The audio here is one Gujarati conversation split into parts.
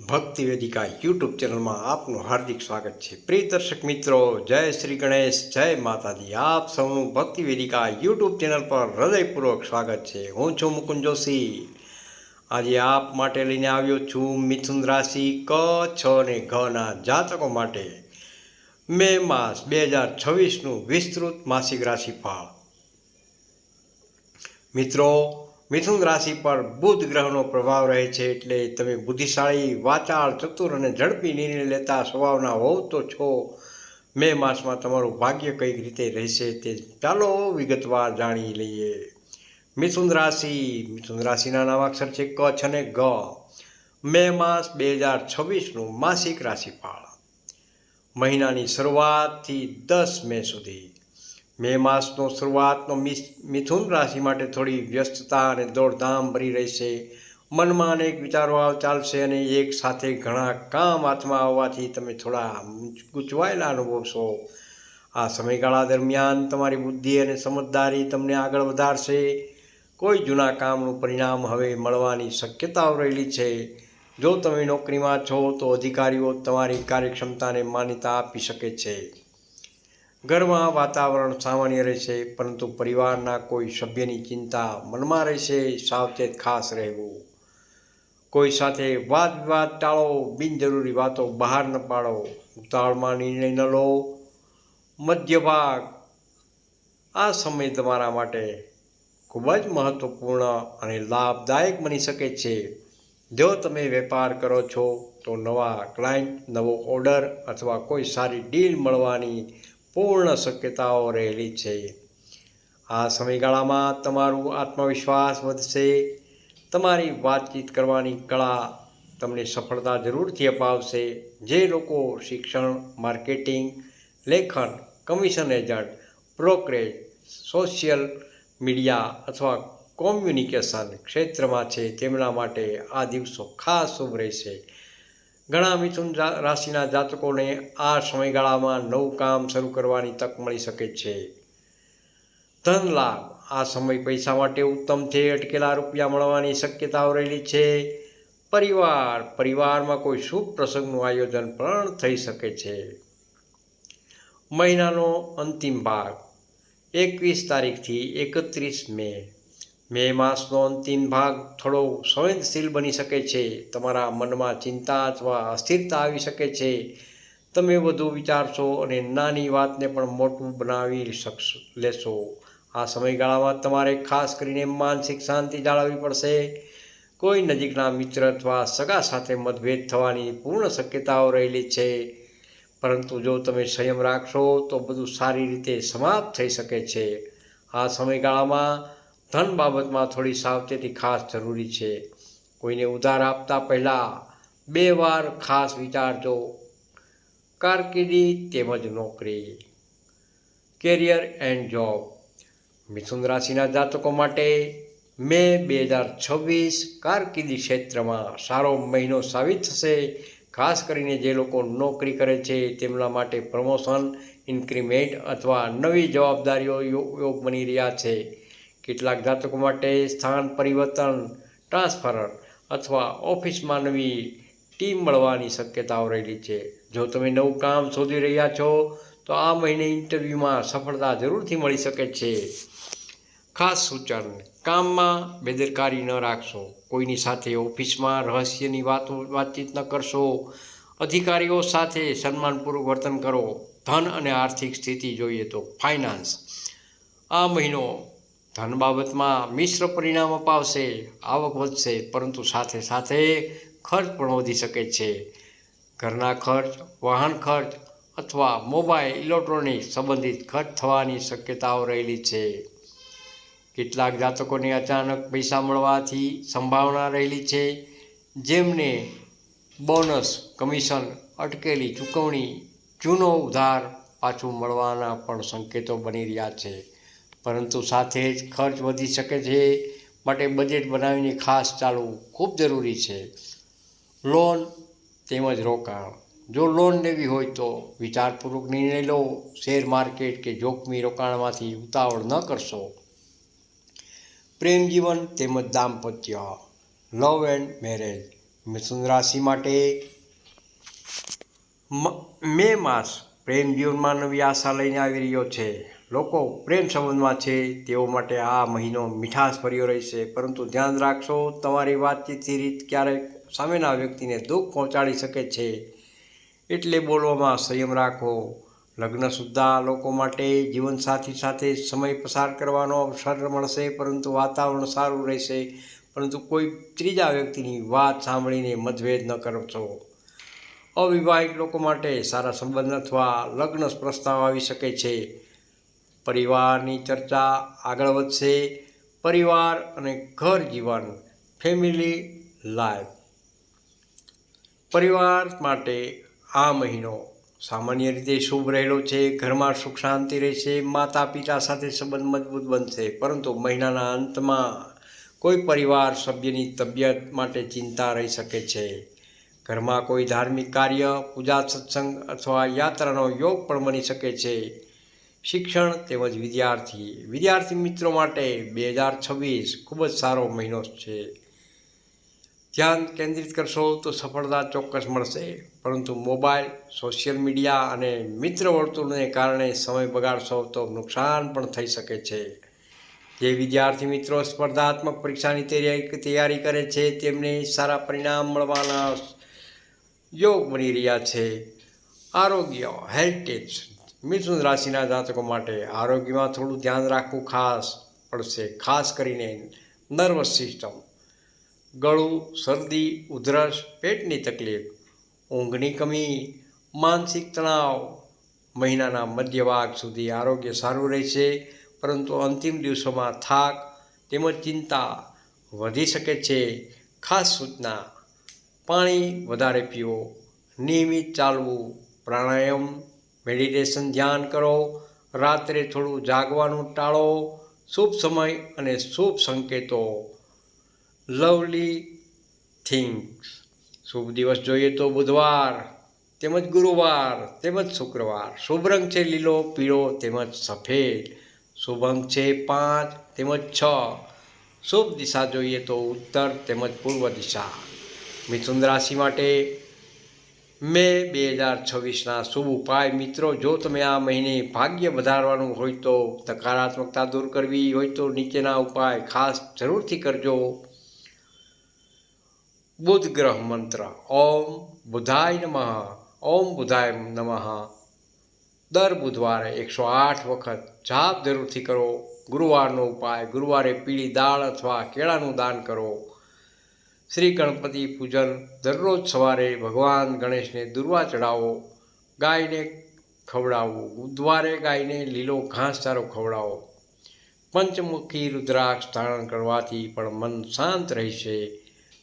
ભક્તિ વેદિકા યુટ્યુબ ચેનલમાં આપનું હાર્દિક સ્વાગત છે। પ્રિય દર્શક મિત્રો, જય શ્રી ગણેશ, જય માતાજી। આપ સૌનું ભક્તિ વેદિકા યુટ્યુબ ચેનલ પર હૃદયપૂર્વક સ્વાગત છે। હું છું મુકુંદ જોશી। આજે આપ માટે લઈને આવ્યો છું મિથુન રાશિ ક, છ અને ઘના જાતકો માટે મે માસ 2026નું વિસ્તૃત માસિક રાશિફળ। મિત્રો, મિથુન રાશિ પર બુધ ગ્રહનો પ્રભાવ રહે છે, એટલે તમે બુદ્ધિશાળી, વાચાળ, ચતુર અને ઝડપી નિર્ણય લેતા સ્વભાવના હોવ તો છો। મે માસમાં તમારું ભાગ્ય કઈ રીતે રહેશે તે ચાલો વિગતવાર જાણી લઈએ। મિથુન રાશિના નવા અક્ષર છે ક, છ અને ગ। મે માસ 2026નું માસિક રાશિફળ। મહિનાની શરૂઆતથી 10 મે સુધી। મે માસનો શરૂઆતનો મિથુન રાશિ માટે થોડી વ્યસ્તતા અને દોડધામ ભરી રહેશે। મનમાં અનેક વિચારો ચાલશે અને એક સાથે ઘણા કામ હાથમાં આવવાથી તમે થોડા ગૂંચવાયેલા અનુભવશો। આ સમયગાળા દરમિયાન તમારી બુદ્ધિ અને સમજદારી તમને આગળ વધારશે। કોઈ જૂના કામનું પરિણામ હવે મળવાની શક્યતાઓ રહેલી છે। જો તમે નોકરીમાં છો તો અધિકારીઓ તમારી કાર્યક્ષમતાને માન્યતા આપી શકે છે। ઘરમાં વાતાવરણ સામાન્ય રહેશે, પરંતુ પરિવારના કોઈ સભ્યની ચિંતા મનમાં રહેશે। સાવચેત ખાસ રહેવું। કોઈ સાથે વાદ વિવાદ ટાળો, બિનજરૂરી વાતો બહાર ન પાડો, ઉતાવળમાં નિર્ણય ન લો। મધ્યભાગ આ સમય તમારા માટે ખૂબ જ મહત્વપૂર્ણ અને લાભદાયક બની શકે છે। જો તમે વેપાર કરો છો તો નવા ક્લાયન્ટ, નવો ઓર્ડર અથવા કોઈ સારી ડીલ મળવાની પૂર્ણ શક્યતાઓ રહેલી છે। આ સમયગાળામાં તમારું આત્મવિશ્વાસ વધશે। તમારી વાતચીત કરવાની કળા તમને સફળતા જરૂરથી અપાવશે। જે લોકો શિક્ષણ, માર્કેટિંગ, લેખન, commission agent, brokerage, social media અથવા કોમ્યુનિકેશન ક્ષેત્રમાં છે તેમના માટે આ દિવસો ખાસ શુભ રહેશે। ઘણા મિથુન રાશિના જાતકોને આ સમયગાળામાં નવું કામ શરૂ કરવાની તક મળી શકે છે। ધન લાભ આ સમય પૈસા માટે ઉત્તમ છે। અટકેલા રૂપિયા મળવાની શક્યતાઓ રહેલી છે। પરિવારમાં કોઈ શુભ પ્રસંગનું આયોજન પણ થઈ શકે છે। મહિનાનો અંતિમ ભાગ 21 તારીખથી 31 મે। મે માસનો અંતિમ ભાગ થોડો સંવેદનશીલ બની શકે છે। તમારા મનમાં ચિંતા અથવા અસ્થિરતા આવી શકે છે। તમે વધુ વિચારશો અને નાની વાતને પણ મોટું બનાવી લેશો। આ સમયગાળામાં તમારે ખાસ કરીને માનસિક શાંતિ જાળવવી પડશે। કોઈ નજીકના મિત્ર અથવા સગા સાથે મતભેદ થવાની પૂર્ણ શક્યતાઓ રહેલી છે, પરંતુ જો તમે સંયમ રાખશો તો બધું સારી રીતે સમાપ્ત થઈ શકે છે। આ સમયગાળામાં ધન બાબતમાં થોડી સાવચેતી ખાસ જરૂરી છે। કોઈને ઉધાર આપતા પહેલાં 2 વાર ખાસ વિચારજો। કારકિર્દી તેમજ નોકરી, કેરિયર એન્ડ જોબ। મિથુન રાશિના જાતકો માટે મે 2026 કારકિર્દી ક્ષેત્રમાં સારો મહિનો સાબિત થશે। ખાસ કરીને જે લોકો નોકરી કરે છે તેમના માટે પ્રમોશન, ઇન્ક્રીમેન્ટ અથવા નવી જવાબદારીઓ યોગ બની રહ્યા છે। કેટલાક જાતકો માટે સ્થાન પરિવર્તન, ટ્રાન્સફર અથવા ઓફિસમાં નવી ટીમ મળવાની શક્યતાઓ રહેલી છે। જો તમે નવું કામ શોધી રહ્યા છો તો આ મહિને ઇન્ટરવ્યૂમાં સફળતા જરૂરથી મળી શકે છે। ખાસ સૂચન: કામમાં બેદરકારી ન રાખશો। કોઈની સાથે ઓફિસમાં રહસ્યની વાતચીત ન કરશો। અધિકારીઓ સાથે સન્માનપૂર્વક વર્તન કરો। ધન અને આર્થિક સ્થિતિ જોઈએ તો ફાઇનાન્સ આ મહિનો ધન બાબતમાં મિશ્ર પરિણામ અપાવશે। આવક વધશે, પરંતુ સાથે સાથે ખર્ચ પણ વધી શકે છે। ઘરના ખર્ચ, વાહન ખર્ચ અથવા મોબાઈલ ઇલેક્ટ્રોનિક્સ સંબંધિત ખર્ચ થવાની શક્યતાઓ રહેલી છે। કેટલાક જાતકોને અચાનક પૈસા મળવાની સંભાવના રહેલી છે, જેમને બોનસ, કમિશન, અટકેલી ચૂકવણી, જૂનો ઉધાર પાછું મળવાના પણ સંકેતો બની રહ્યા છે। પરંતુ સાથે જ ખર્ચ વધી શકે છે, માટે બજેટ બનાવીને ખાસ ચાલવું ખૂબ જરૂરી છે। લોન તેમજ રોકાણ: જો લોન લેવી હોય તો વિચારપૂર્વક નિર્ણય લો। શેર માર્કેટ કે જોખમી રોકાણમાંથી ઉતાવળ ન કરશો। પ્રેમ જીવન તેમજ દાંપત્ય, લવ એન્ડ મેરેજ: મિથુન રાશિ માટે મે માસ પ્રેમ જીવનમાં નવી આશા લઈને આવી રહ્યો છે. લોકો પ્રેમ સંબંધમાં છે તેઓ માટે આ મહિનો મીઠાશભર્યો રહેશે, પરંતુ ધ્યાન રાખશો, તમારી વાતચીતની રીત ક્યારેક સામેના વ્યક્તિને દુઃખ પહોંચાડી શકે છે, એટલે બોલવામાં સંયમ રાખો. લગ્ન સુદ્ધા લોકો માટે જીવનસાથી સાથે સમય પસાર કરવાનો અવસર મળશે, પરંતુ વાતાવરણ સારું રહેશે, પરંતુ કોઈ ત્રીજા વ્યક્તિની વાત સાંભળીને મતભેદ ન કરશો. અવિવાહિત લોકો માટે સારા સંબંધ અથવા લગ્ન પ્રસ્તાવ આવી શકે છે. પરિવારની ચર્ચા આગળ વધશે. પરિવાર અને ઘર જીવન, ફેમિલી લાઈફ. પરિવાર માટે આ મહિનો સામાન્ય રીતે શુભ રહેલો છે. ઘરમાં સુખ શાંતિ રહેશે. માતા પિતા સાથે સંબંધ મજબૂત બનશે, પરંતુ મહિનાના અંતમાં કોઈ પરિવાર સભ્યની તબિયત માટે ચિંતા રહી શકે છે. ઘરમાં કોઈ ધાર્મિક કાર્ય, પૂજા, સત્સંગ અથવા યાત્રાનો યોગ પણ બની શકે છે. શિક્ષણ તેમજ વિદ્યાર્થી મિત્રો માટે 2026 ખૂબ જ સારો મહિનો છે. ધ્યાન કેન્દ્રિત કરશો તો સફળતા ચોક્કસ મળશે, પરંતુ મોબાઈલ, સોશિયલ મીડિયા અને મિત્ર વર્તુળને કારણે સમય બગાડશો તો નુકસાન પણ થઈ શકે છે. જે વિદ્યાર્થી મિત્રો સ્પર્ધાત્મક પરીક્ષાની તૈયારી કરે છે તેમને સારા પરિણામ મળવાના યોગ બની રહ્યા છે. આરોગ્ય, હેલ્થ ટિપ્સ. મિથુન રાશિના જાતકો માટે આરોગ્યમાં થોડું ધ્યાન રાખવું ખાસ પડશે, ખાસ કરીને નર્વસ સિસ્ટમ, ગળું, શરદી, ઉધરસ, પેટની તકલીફ, ઊંઘની કમી, માનસિક તણાવ. મહિનાના મધ્ય ભાગ સુધી આરોગ્ય સારું રહેશે, પરંતુ અંતિમ દિવસોમાં થાક તેમજ ચિંતા વધી શકે છે. ખાસ સૂચના: પાણી વધારે પીવો, નિયમિત ચાલવું, પ્રાણાયામ, મેડિટેશન ધ્યાન કરો. રાત્રે થોડું જાગવાનું ટાળો. શુભ સમય અને શુભ સંકેતો. Lovely things. શુભ દિવસ જોઈએ તો બુધવાર તેમજ ગુરુવાર તેમજ શુક્રવાર. શુભ રંગ છે લીલો, પીળો તેમજ સફેદ. શુભ અંક છે 5 તેમજ 6. શુભ દિશા જોઈએ તો ઉત્તર તેમજ પૂર્વ દિશા. મિથુન રાશિ માટે મે 2026ના શુભ ઉપાય. મિત્રો, જો તમે આ મહિને ભાગ્ય વધારવાનું હોય તો, નકારાત્મકતા દૂર કરવી હોય તો નીચેના ઉપાય ખાસ જરૂરથી કરજો. બુધ ગ્રહ મંત્ર: ઓમ બુધાય નમઃ. ઓમ બુધાય નમઃ દર બુધવારે 108 વખત જાપ જરૂરથી કરો. ગુરુવારનો ઉપાય: ગુરુવારે પીળી દાળ અથવા કેળાનું દાન કરો. શ્રી ગણપતિ પૂજન: દરરોજ સવારે ભગવાન ગણેશને દૂર્વા ચઢાવો. ગાયને ખવડાવવું: બુધવારે ગાયને લીલો ઘાસચારો ખવડાવો. પંચમુખી રુદ્રાક્ષ ધારણ કરવાથી પણ મન શાંત રહેશે.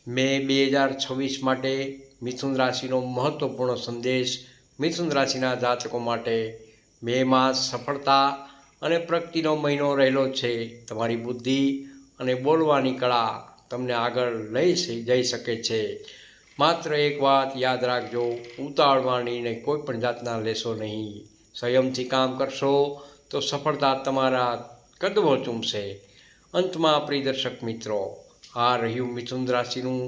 મે 2026 માટે મિથુન રાશિનો મહત્વપૂર્ણ સંદેશ. મિથુન રાશિના જાતકો માટે મે માસ સફળતા અને પ્રગતિનો મહિનો રહેલો છે. તમારી બુદ્ધિ અને બોલવાની કળા તમને આગળ લઈ જઈ શકે છે. માત્ર એક વાત યાદ રાખજો: ઉતાવળમાં નિર્ણય કોઈ પણ જાતના લેશો નહીં. સંયમથી કામ કરશો તો સફળતા તમારા કદમો ચૂમશે. અંતમાં પ્રિય દર્શક મિત્રો, આ રહ્યું મિથુન રાશિનું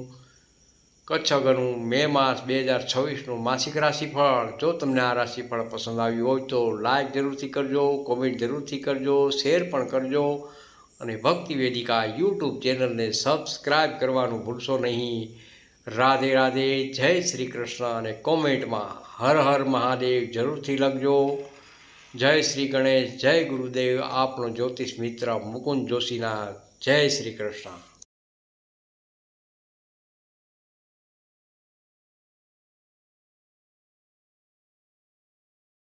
કચ્છગનું મે માસ 2026નું માસિક રાશિફળ. જો તમને આ રાશિફળ પસંદ આવ્યું હોય તો લાઈક જરૂરથી કરજો, કોમેન્ટ જરૂરથી કરજો, શેર પણ કરજો અને ભક્તિ વેદિકા યુટ્યુબ ચેનલને સબસ્ક્રાઈબ કરવાનું ભૂલશો નહીં. રાધે રાધે, જય શ્રી કૃષ્ણ અને કોમેન્ટમાં હર હર મહાદેવ જરૂરથી લખજો. જય શ્રી ગણેશ, જય ગુરુદેવ. આપનો જ્યોતિષ મિત્ર મુકુંદ જોશીના. જય શ્રી કૃષ્ણ.